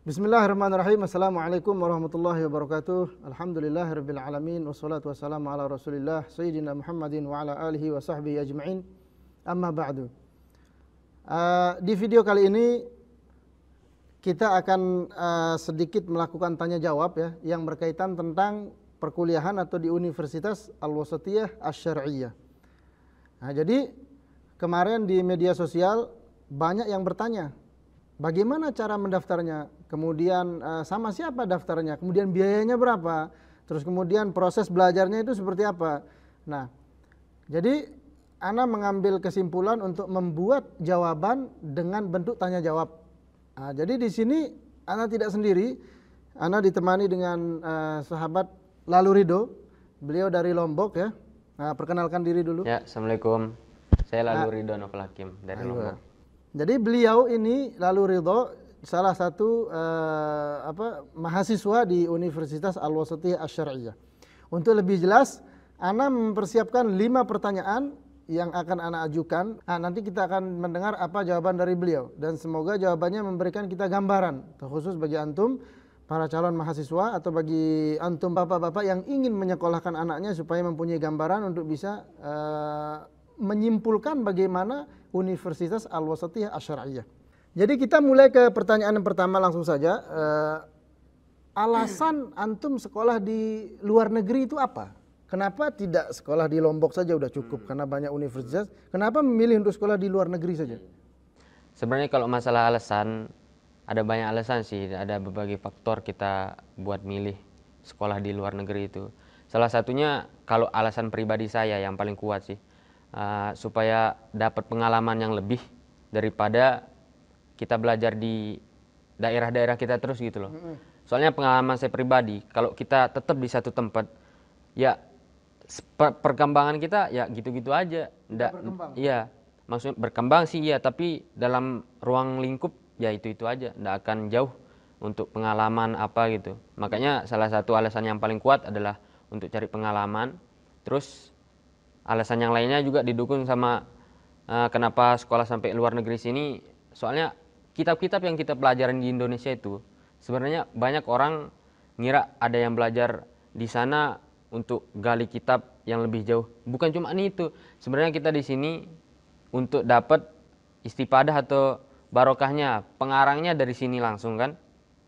Bismillahirrahmanirrahim. Assalamualaikum warahmatullahi wabarakatuh. Alhamdulillahirabbil alamin wassalatu wassalamu ala Rasulillah sayyidina Muhammadin wa ala alihi wa sahbihi ajma'in. Amma ba'du. Di video kali ini kita akan sedikit melakukan tanya jawab ya yang berkaitan tentang perkuliahan atau di Universitas Al-Wasatiyah Asy-Syar'iyyah. Nah, jadi kemarin di media sosial banyak yang bertanya, bagaimana cara mendaftarnya? Kemudian sama siapa daftarnya? Kemudian biayanya berapa? Terus kemudian proses belajarnya itu seperti apa? Nah, jadi Ana mengambil kesimpulan untuk membuat jawaban dengan bentuk tanya jawab. Nah, jadi di sini Ana tidak sendiri. Ana ditemani dengan sahabat Lalu Ridho. Beliau dari Lombok ya. Nah, perkenalkan diri dulu. Ya, Assalamualaikum. Saya Lalu Ridho Novel Hakim dari Lombok. Jadi beliau ini Lalu Ridho salah satu mahasiswa di Universitas Al-Wasatiyah Asy-Syar'iyyah. Untuk lebih jelas, Ana mempersiapkan 5 pertanyaan yang akan Ana ajukan. Nah, nanti kita akan mendengar apa jawaban dari beliau dan semoga jawabannya memberikan kita gambaran, terkhusus bagi antum para calon mahasiswa atau bagi antum bapak-bapak yang ingin menyekolahkan anaknya supaya mempunyai gambaran untuk bisa menyimpulkan bagaimana Universitas Al-Wasatiyah Asy-Syar'iyyah. Jadi kita mulai ke pertanyaan yang pertama langsung saja. Alasan antum sekolah di luar negeri itu apa? Kenapa tidak sekolah di Lombok saja udah cukup karena banyak universitas? Kenapa memilih untuk sekolah di luar negeri saja? Sebenarnya kalau masalah alasan, ada banyak alasan sih. Ada berbagai faktor kita buat milih sekolah di luar negeri itu. Salah satunya kalau alasan pribadi saya yang paling kuat sih, supaya dapat pengalaman yang lebih daripada kita belajar di daerah-daerah kita terus gitu loh. Soalnya pengalaman saya pribadi, kalau kita tetap di satu tempat, ya perkembangan kita ya gitu-gitu aja. Iya, maksudnya berkembang sih ya, tapi dalam ruang lingkup ya itu-itu aja, nggak akan jauh untuk pengalaman apa gitu. Makanya salah satu alasan yang paling kuat adalah untuk cari pengalaman. Terus alasan yang lainnya juga didukung sama kenapa sekolah sampai luar negeri sini, soalnya kitab-kitab yang kita pelajarin di Indonesia itu sebenarnya banyak orang ngira ada yang belajar di sana untuk gali kitab yang lebih jauh. Bukan cuma itu. Sebenarnya kita di sini untuk dapat istifadah atau barokahnya, pengarangnya dari sini langsung kan?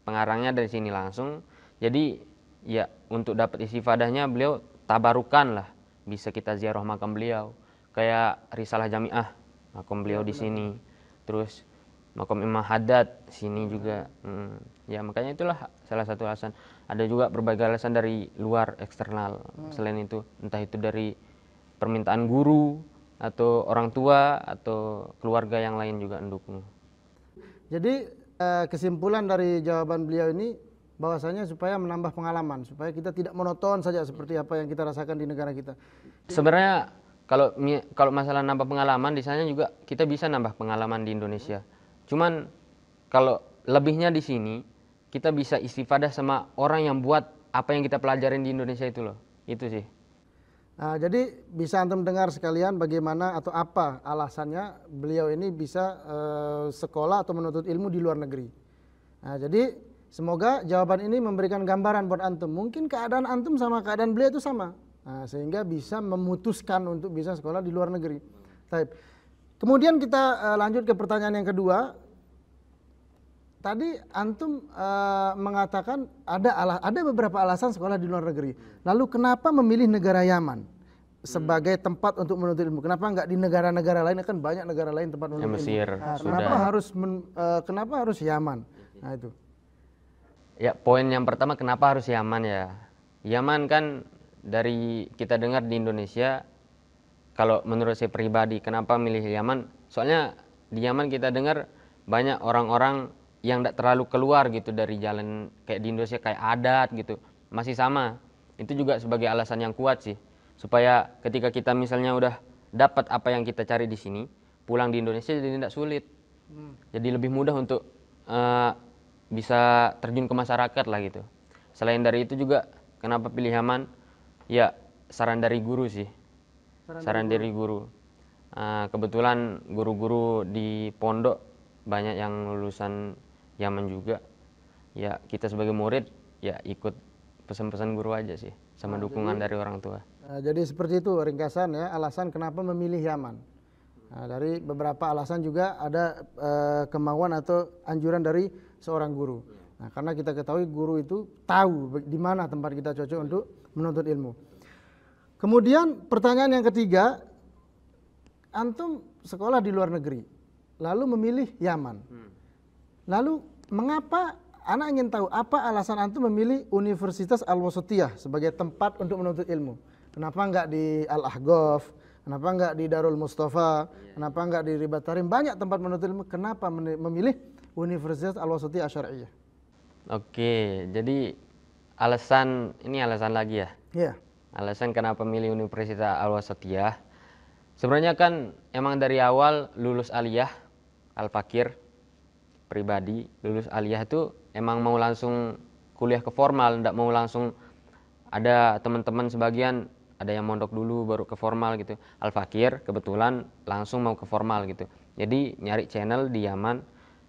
Pengarangnya dari sini langsung. Jadi ya untuk dapat istifadahnya beliau tabarukan lah. Bisa kita ziarah makam beliau. Kayak Risalah Jamiah, makam beliau di sini. Terus Makom Imam Haddad sini juga. Ya makanya itulah salah satu alasan. Ada juga berbagai alasan dari luar eksternal. Selain itu, entah itu dari permintaan guru atau orang tua atau keluarga yang lain juga mendukung. Jadi kesimpulan dari jawaban beliau ini bahwasanya supaya menambah pengalaman, supaya kita tidak monoton saja seperti apa yang kita rasakan di negara kita. Sebenarnya kalau masalah nambah pengalaman di sana juga kita bisa nambah pengalaman di Indonesia. Cuman kalau lebihnya di sini kita bisa istifadah sama orang yang buat apa yang kita pelajarin di Indonesia itu loh. Itu sih. Nah, jadi bisa antum dengar sekalian bagaimana atau apa alasannya beliau ini bisa sekolah atau menuntut ilmu di luar negeri. Nah, jadi semoga jawaban ini memberikan gambaran buat antum. Mungkin keadaan antum sama keadaan beliau itu sama. Nah, sehingga bisa memutuskan untuk bisa sekolah di luar negeri. Baik. Kemudian kita lanjut ke pertanyaan yang kedua. Tadi antum mengatakan ada beberapa alasan sekolah di luar negeri. Lalu kenapa memilih negara Yaman sebagai tempat untuk menuntut ilmu? Kenapa enggak di negara-negara lain? Kan banyak negara lain tempat menuntut ilmu. Mesir. Nah, kenapa harus Yaman? Nah itu. Ya poin yang pertama kenapa harus Yaman ya? Yaman kan dari kita dengar di Indonesia. Kalau menurut saya pribadi, kenapa milih Yaman? Soalnya di Yaman kita dengar banyak orang-orang yang tidak terlalu keluar gitu dari jalan kayak di Indonesia, kayak adat gitu. Masih sama. Itu juga sebagai alasan yang kuat sih. Supaya ketika kita misalnya udah dapat apa yang kita cari di sini, pulang di Indonesia jadi tidak sulit. Jadi lebih mudah untuk bisa terjun ke masyarakat lah gitu. Selain dari itu juga, kenapa pilih Yaman? Ya saran dari guru sih. Saran dari guru. Kebetulan guru-guru di pondok banyak yang lulusan Yaman juga. ya kita sebagai murid ya ikut pesan-pesan guru aja sih, sama dukungan dari orang tua. Jadi seperti itu ringkasan ya alasan kenapa memilih Yaman. Nah, dari beberapa alasan juga ada kemauan atau anjuran dari seorang guru. Nah, karena kita ketahui guru itu tahu di mana tempat kita cocok untuk menuntut ilmu. Kemudian pertanyaan yang ketiga, antum sekolah di luar negeri, lalu memilih Yaman. Lalu mengapa, anak ingin tahu apa alasan antum memilih Universitas Al-Wasatiyah sebagai tempat untuk menuntut ilmu? Kenapa enggak di Al-Ahqaf? Kenapa enggak di Darul Mustafa? Kenapa enggak di Ribat Tarim? Banyak tempat menuntut ilmu. Kenapa memilih Universitas Al-Wasatiyah Asy'ariyah? Oke, jadi alasan lagi ya. Iya. Alasan kenapa milih Universitas Al-Wasatiyah. Sebenarnya kan emang dari awal lulus aliyah Al-Fakir pribadi, lulus aliyah itu emang mau langsung kuliah ke formal, enggak mau langsung, ada teman-teman sebagian ada yang mondok dulu baru ke formal gitu. Al-Fakir kebetulan langsung mau ke formal gitu. Jadi nyari channel di Yaman,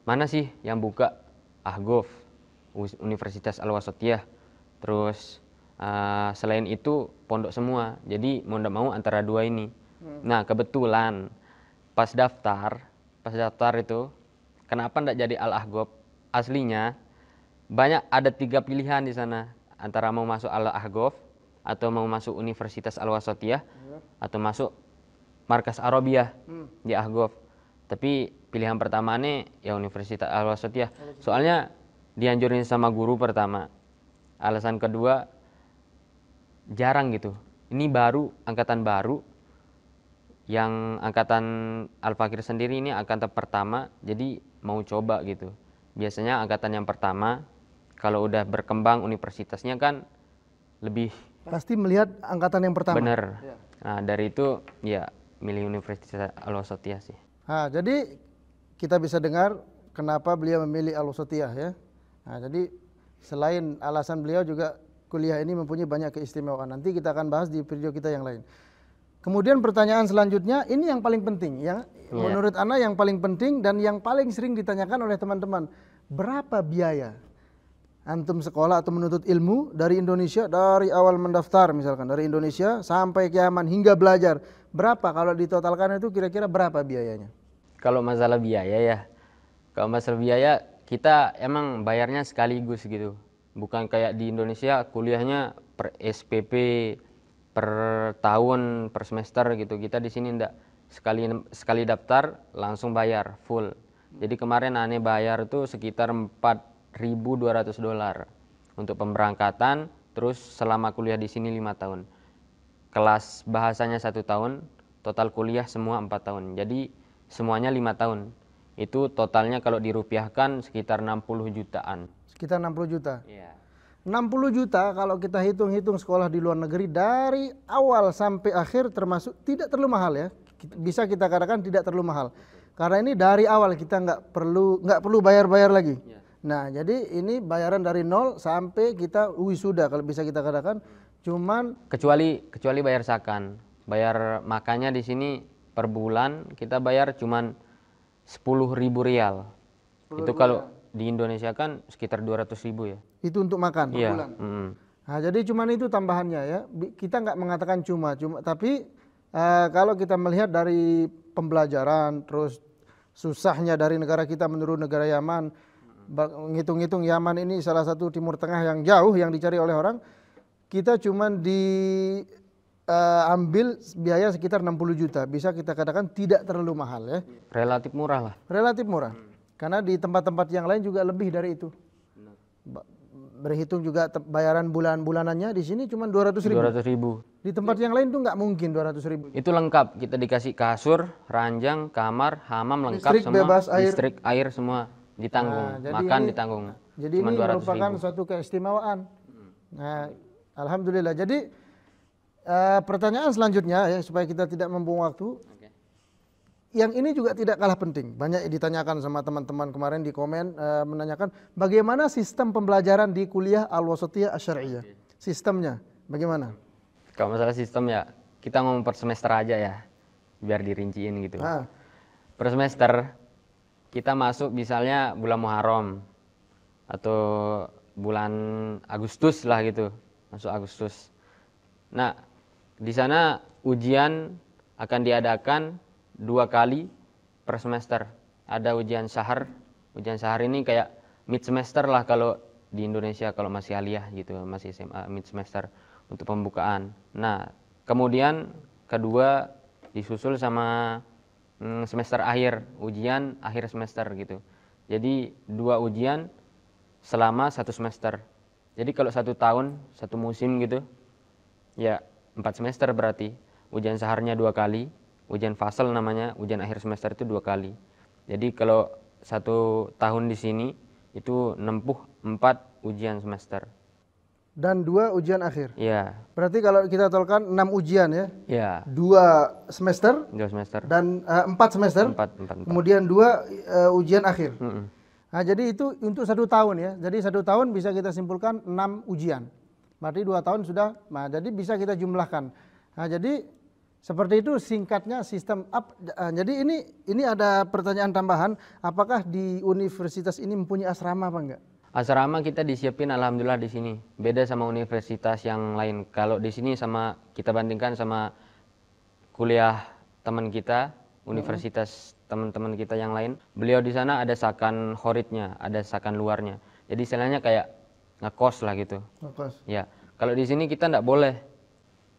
mana sih yang buka Ahqaf, Universitas Al-Wasatiyah. Terus selain itu pondok semua. Jadi mau ndak mau antara dua ini. Nah, kebetulan pas daftar itu kenapa ndak jadi Al-Ahqaf? Aslinya banyak, ada 3 pilihan di sana, antara mau masuk Al-Ahqaf atau mau masuk Universitas Al-Wasatiyah atau masuk Markas Arabiyah di Ahqaf. Tapi pilihan pertamanya ya Universitas Al-Wasatiyah. Soalnya dianjurin sama guru pertama. Alasan kedua, jarang gitu. Ini baru, angkatan baru. Yang angkatan Al-Fakir sendiri ini angkatan pertama, jadi mau coba gitu. Biasanya angkatan yang pertama kalau udah berkembang universitasnya kan lebih Pasti melihat angkatan yang pertama. bener. Nah, dari itu ya milih Universitas Al-Wasatiyah sih. Nah, jadi kita bisa dengar kenapa beliau memilih Al-Wasatiyah ya. Nah, jadi selain alasan beliau juga kuliah ini mempunyai banyak keistimewaan. Nanti kita akan bahas di video kita yang lain. Kemudian pertanyaan selanjutnya, ini yang paling penting, yang menurut Ana yang paling penting dan yang paling sering ditanyakan oleh teman-teman. Berapa biaya antum sekolah atau menuntut ilmu dari Indonesia, dari awal mendaftar misalkan dari Indonesia sampai ke Yaman hingga belajar? Berapa kalau ditotalkan itu kira-kira berapa biayanya? Kalau masalah biaya kita emang bayarnya sekaligus gitu. Bukan kayak di Indonesia kuliahnya per SPP, per tahun, per semester gitu. Kita di sini enggak, sekali daftar langsung bayar full. Jadi kemarin aneh bayar tuh sekitar $4.200 untuk pemberangkatan, terus selama kuliah di sini 5 tahun. Kelas bahasanya 1 tahun, total kuliah semua 4 tahun. Jadi semuanya 5 tahun. Itu totalnya kalau dirupiahkan sekitar 60 jutaan. Sekitar 60 juta. Iya. 60 juta kalau kita hitung-hitung sekolah di luar negeri dari awal sampai akhir termasuk tidak terlalu mahal ya. Bisa kita katakan tidak terlalu mahal. Karena ini dari awal kita nggak perlu bayar-bayar lagi. Nah, jadi ini bayaran dari nol sampai kita wisuda kalau bisa kita katakan. Cuman kecuali bayar sakan. Bayar makannya di sini per bulan kita bayar cuman 10.000 rial. Itu kalau di Indonesia kan sekitar 200.000 ya. Itu untuk makan per Iya. bulan. Nah, jadi cuman itu tambahannya ya. Kita nggak mengatakan cuma, tapi kalau kita melihat dari pembelajaran, terus susahnya dari negara kita menurut negara Yaman, ngitung-ngitung Yaman ini salah satu Timur Tengah yang jauh yang dicari oleh orang, kita cuman ambil biaya sekitar 60 juta. Bisa kita katakan tidak terlalu mahal ya. Relatif murah lah. Relatif murah. Karena di tempat-tempat yang lain juga lebih dari itu. Berhitung juga bayaran bulanannya di sini cuma 200.000. 200.000. Di tempat yang lain tuh nggak mungkin 200.000. Itu lengkap, kita dikasih kasur, ranjang, kamar, hamam lengkap Listrik, semua. bebas, air. Listrik, air semua ditanggung. Nah, jadi makan ini- ditanggung. Jadi Cuma ini 200.000. merupakan suatu keistimewaan. Nah, alhamdulillah. Jadi pertanyaan selanjutnya ya supaya kita tidak membuang waktu. Yang ini juga tidak kalah penting. Banyak ditanyakan sama teman-teman kemarin di komen menanyakan bagaimana sistem pembelajaran di kuliah Al-Wasatiyah Asy'ariyah. Sistemnya bagaimana? Kalau masalah sistem ya, kita ngomong per semester aja ya, biar dirinciin gitu. Per semester kita masuk misalnya bulan Muharram, atau bulan Agustus lah gitu, masuk Agustus. Nah, di sana ujian akan diadakan 2 kali per semester. Ada ujian syahar. Ujian syahar ini kayak mid semester lah kalau di Indonesia, kalau masih aliyah gitu, masih SMA mid semester untuk pembukaan. Nah, kemudian kedua disusul sama semester akhir, ujian akhir semester gitu. Jadi 2 ujian selama 1 semester. Jadi kalau 1 tahun, 1 musim gitu, ya 4 semester berarti. Ujian saharnya 2 kali, ujian fasal namanya, ujian akhir semester itu 2 kali. Jadi kalau 1 tahun di sini itu nempuh 4 ujian semester. Dan 2 ujian akhir. Iya. Berarti kalau kita totalkan 6 ujian ya. Iya. 2 semester 2 semester. dan 4 semester. 4. Kemudian 2 ujian akhir. Mm-mm. Nah, jadi itu untuk 1 tahun ya. Jadi 1 tahun bisa kita simpulkan 6 ujian. Berarti 2 tahun sudah. Nah, jadi bisa kita jumlahkan. Nah, jadi seperti itu singkatnya sistem up. Jadi ini ada pertanyaan tambahan. Apakah di universitas ini mempunyai asrama apa enggak? Asrama kita disiapin alhamdulillah di sini. Beda sama universitas yang lain. Kalau di sini sama kita bandingkan sama kuliah teman kita, universitas teman-teman kita yang lain. Beliau di sana ada sakan khoritnya, ada sakan luarnya. Jadi istilahnya kayak ngekos lah gitu. Ngekos. Ya, kalau di sini kita enggak boleh.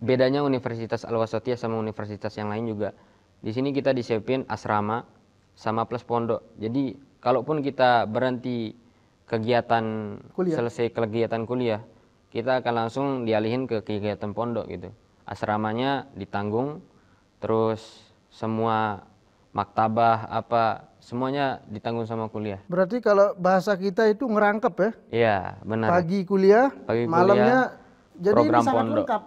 Bedanya Universitas Al-Wasatiyah sama universitas yang lain juga. Di sini kita disiapin asrama sama plus pondok. Jadi kalaupun kita berhenti kegiatan Kuliah. selesai kegiatan kuliah, kita akan langsung dialihin ke kegiatan pondok gitu. Asramanya ditanggung, terus semua maktabah apa semuanya ditanggung sama kuliah. Berarti kalau bahasa kita itu ngerangkep ya. Iya, benar. Pagi kuliah, Pagi malamnya. Jadi program ini sangat pondok. lengkap.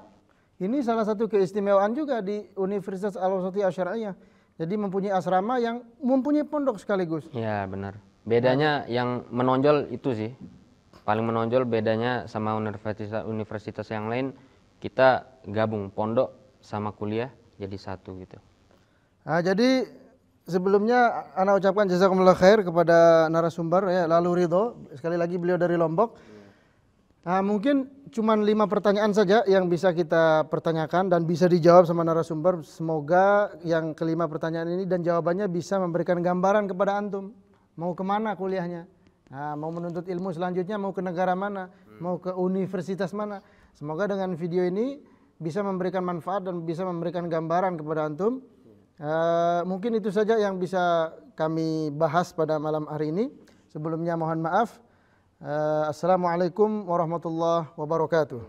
Ini salah satu keistimewaan juga di Universitas Al-Wasatiyah Asy-Syari'iyah. Jadi mempunyai asrama yang mempunyai pondok sekaligus. Iya, benar. Bedanya yang menonjol itu sih. Paling menonjol bedanya sama universitas yang lain, kita gabung pondok sama kuliah jadi satu gitu. Nah, jadi sebelumnya ana ucapkan jazakumullah khair kepada narasumber ya, Lalu Ridho. Sekali lagi beliau dari Lombok. Nah, mungkin cuma 5 pertanyaan saja yang bisa kita pertanyakan dan bisa dijawab sama narasumber. Semoga yang kelima pertanyaan ini dan jawabannya bisa memberikan gambaran kepada antum. Mau kemana kuliahnya? Nah, mau menuntut ilmu selanjutnya, mau ke negara mana? Mau ke universitas mana? Semoga dengan video ini bisa memberikan manfaat dan bisa memberikan gambaran kepada antum. Mungkin itu saja yang bisa kami bahas pada malam hari ini. Sebelumnya mohon maaf. Assalamualaikum warahmatullahi wabarakatuh.